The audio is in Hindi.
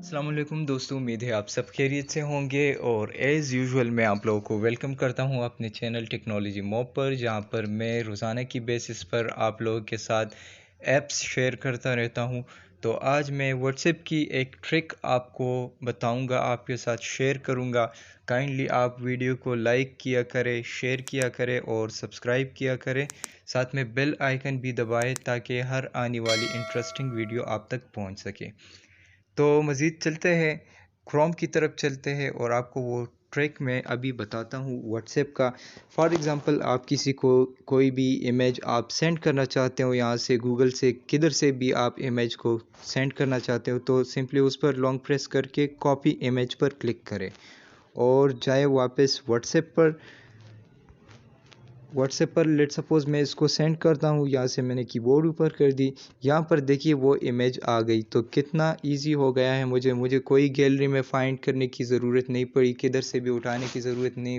अस्सलाम वालेकुम दोस्तों, उम्मीद है आप सब खैरियत से होंगे और एज़ यूजुअल मैं आप लोगों को वेलकम करता हूं अपने चैनल टेक्नोलॉजी मॉब पर, जहां पर मैं रोज़ाना की बेसिस पर आप लोगों के साथ ऐप्स शेयर करता रहता हूं। तो आज मैं व्हाट्सएप की एक ट्रिक आपको बताऊंगा, आपके साथ शेयर करूंगा। काइंडली आप वीडियो को लाइक किया करें, शेयर किया करें और सब्सक्राइब किया करें। साथ में बेल आइकन भी दबाएं ताकि हर आने वाली इंटरेस्टिंग वीडियो आप तक पहुंच सके। तो मज़ीद चलते हैं, क्रोम की तरफ चलते हैं और आपको वो ट्रिक मैं अभी बताता हूँ व्हाट्सएप का। फॉर एग्ज़ाम्पल, आप किसी को कोई भी इमेज आप सेंड करना चाहते हो, यहाँ से गूगल से किधर से भी आप इमेज को सेंड करना चाहते हो, तो सिंपली उस पर लॉन्ग प्रेस करके कॉपी इमेज पर क्लिक करें और जाए वापस व्हाट्सएप पर लेट सपोज़ मैं इसको सेंड करता हूँ। यहाँ से मैंने कीबोर्ड ऊपर कर दी, यहाँ पर देखिए वो इमेज आ गई। तो कितना इजी हो गया है, मुझे कोई गैलरी में फ़ाइंड करने की ज़रूरत नहीं पड़ी, किधर से भी उठाने की ज़रूरत नहीं